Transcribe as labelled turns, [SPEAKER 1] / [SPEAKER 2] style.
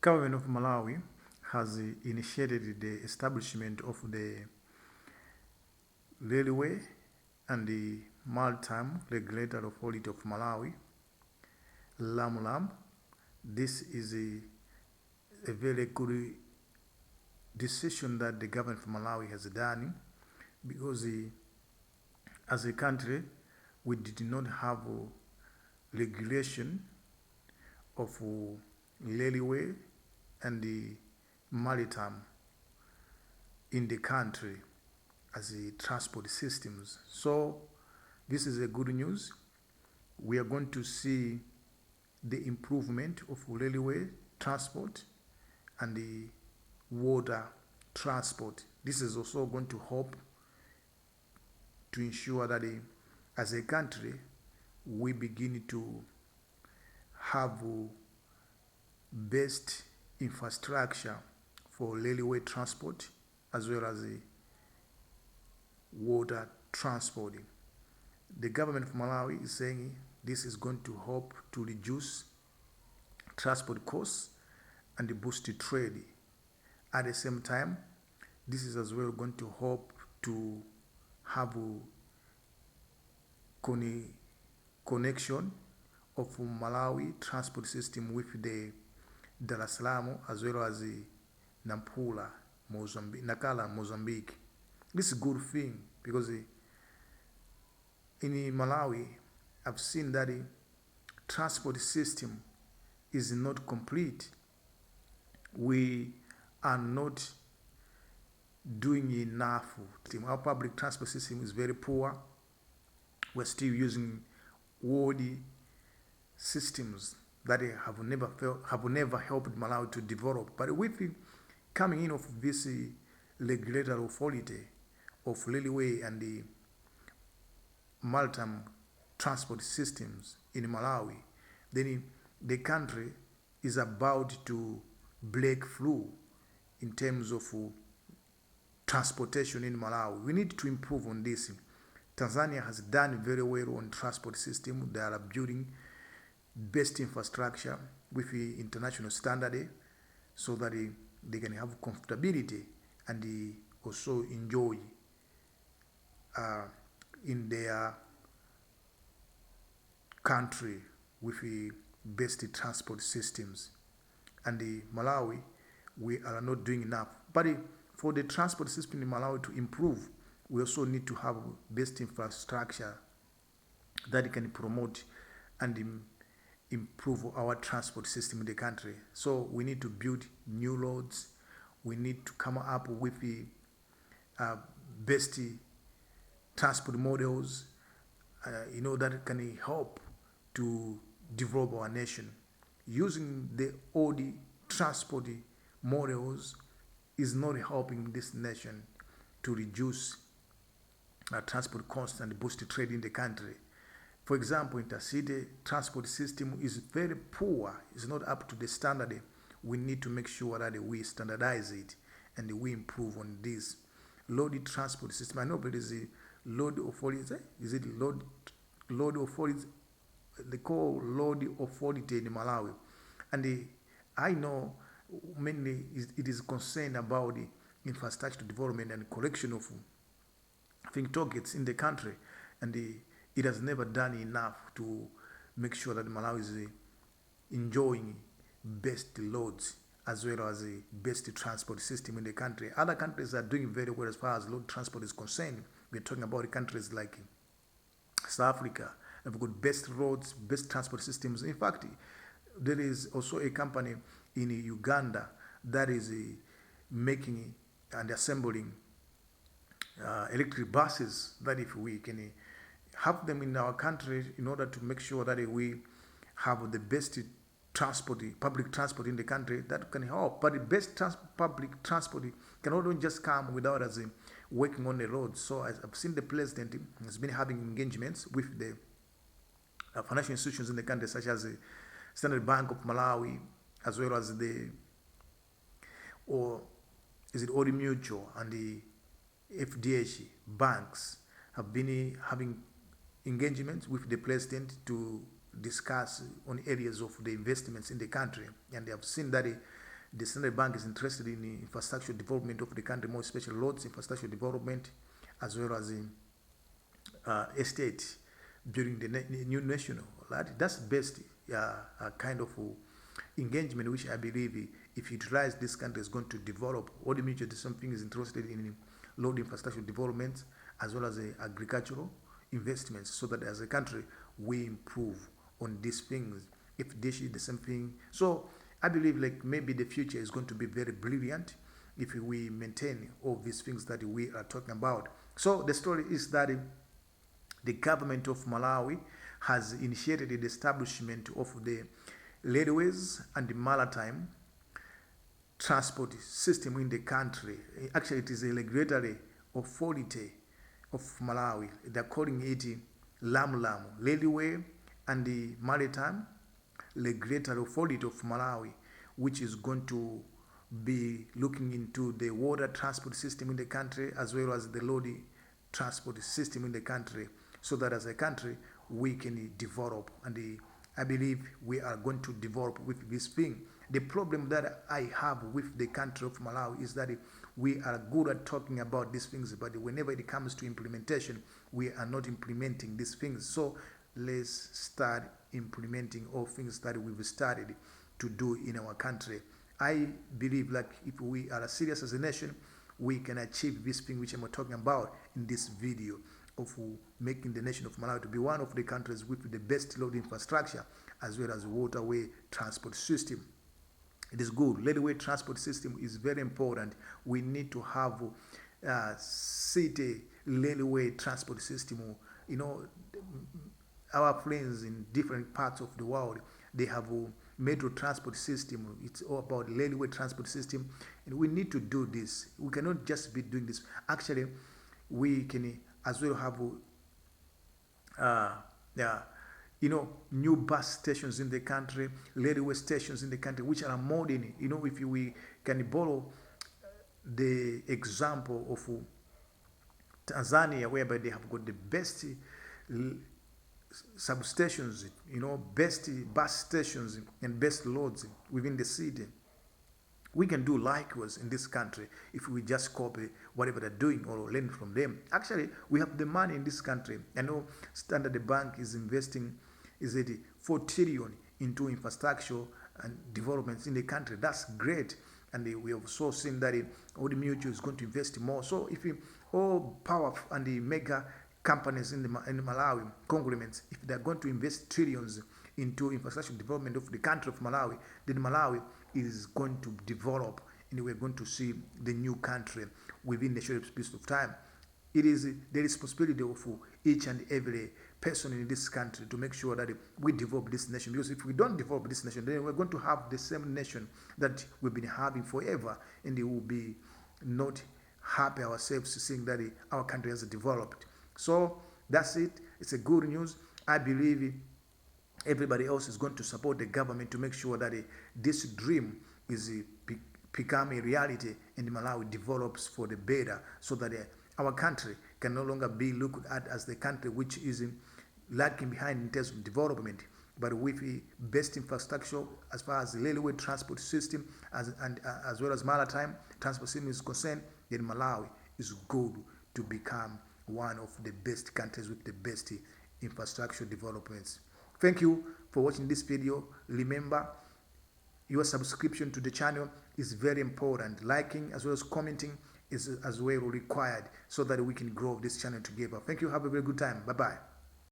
[SPEAKER 1] Government of Malawi has initiated the establishment of the Railway and the Maritime Regulatory Authority of Malawi, RAMRAM. This is a very good decision that the government of Malawi has done, because as a country we did not have regulation of railway and the maritime in the country as the transport systems. So this is a good news. We are going to see the improvement of railway transport and the water transport. This is also going to help to ensure that as a country we begin to have best infrastructure for railway transport as well as water transport. The government of Malawi is saying this is going to help to reduce transport costs and boost trade. At the same time, this is as well going to help to have a connection of Malawi transport system with the Dar es Salaam as well as Nampula, Mozambique, Nakala, Mozambique. This is a good thing because in Malawi, I've seen that the transport system is not complete. We are not doing enough. Our public transport system is very poor. We're still using old systems that have never helped Malawi to develop. But with the coming in of this regulatory authority of railway and the maritime transport systems in Malawi, then the country is about to break through in terms of transportation in Malawi. We need to improve on this. Tanzania has done very well on transport system. They are building best infrastructure with the international standard so that they can have comfortability and also enjoy in their country with the best transport systems. And the Malawi, we are not doing enough. But for the transport system in Malawi to improve, we also need to have best infrastructure that can promote and improve our transport system in the country. So we need to build new roads. We need to come up with the best transport models, that can help to develop our nation. Using the old transport models is not helping this nation to reduce transport costs and boost trade in the country. For example, intercity transport system is very poor. It's not up to the standard. We need to make sure that we standardize it and we improve on this. Road transport system. I know there is a road authority. Is it road authority? They call road authority in Malawi, and I know mainly it is concerned about the infrastructure development and correction of targets in the country, and it has never done enough to make sure that Malawi is enjoying best roads as well as the best transport system in the country. Other countries are doing very well as far as road transport is concerned. We're talking about countries like South Africa. They've got best roads, best transport systems. In fact, there is also a company in Uganda that is making and assembling electric buses, that if we can have them in our country in order to make sure that we have the best transport, public transport in the country, that can help. But the best public transport cannot just come without us working on the roads. So as I've seen, the president has been having engagements with the financial institutions in the country, such as the Standard Bank of Malawi, as well as Old Mutual and the FDH banks have been having engagements with the president to discuss on areas of the investments in the country, and they have seen that The central bank is interested in the infrastructure development of the country, more especially roads infrastructure development, as well as in estate during the new national. Right? That's best kind of engagement which I believe if utilized, this country is going to develop. What immediately something is interested in road infrastructure development as well as agricultural investments, so that as a country we improve on these things. If this is the same thing, so I believe like maybe the future is going to be very brilliant if we maintain all these things that we are talking about. So the story is that the government of Malawi has initiated the establishment of the railways and the maritime transport system in the country. Actually, it is a regulatory authority of Malawi. They're calling it RAMRAM, Railway and the Maritime Regulatory Authority of Malawi, which is going to be looking into the water transport system in the country as well as the road transport system in the country, so that as a country we can develop. And I believe we are going to develop with this thing. The problem that I have with the country of Malawi is that we are good at talking about these things, but whenever it comes to implementation, we are not implementing these things. So let's start implementing all things that we've started to do in our country. I believe like if we are serious as a nation, we can achieve this thing which I'm talking about in this video, of making the nation of Malawi to be one of the countries with the best road infrastructure as well as waterway transport system. It is good. Railway transport system is very important. We need to have city railway transport system. You know, our friends in different parts of the world, they have a metro transport system. It's all about railway transport system, and we need to do this. We cannot just be doing this. Actually, we can as well have new bus stations in the country, railway stations in the country, which are modern. If we can borrow the example of Tanzania, whereby they have got the best substations, best bus stations and best roads within the city. We can do likewise in this country if we just copy whatever they're doing or learn from them. Actually, we have the money in this country. I know Standard Bank is investing, is it 4 trillion into infrastructure and developments in the country. That's great. And we have also seen that all the mutual is going to invest more. So if all power and the mega companies in Malawi, conglomerates, if they're going to invest trillions into infrastructure development of the country of Malawi, then Malawi is going to develop, and we're going to see the new country within the short space of time. It is the responsibility of each and every person in this country to make sure that we develop this nation, because if we don't develop this nation, then we're going to have the same nation that we've been having forever, and it will be not happy ourselves seeing that our country has developed. So that's it. It's a good news. I believe everybody else is going to support the government to make sure that this dream is become a reality and Malawi develops for the better, so that our country can no longer be looked at as the country which is lagging behind in terms of development, but with the best infrastructure as far as the railway transport system as well as maritime transport system is concerned, then Malawi is good to become one of the best countries with the best infrastructure developments. Thank you for watching this video. Remember, your subscription to the channel is very important. Liking as well as commenting is as well required, so that we can grow this channel together. Thank you. Have a very good time. Bye-bye.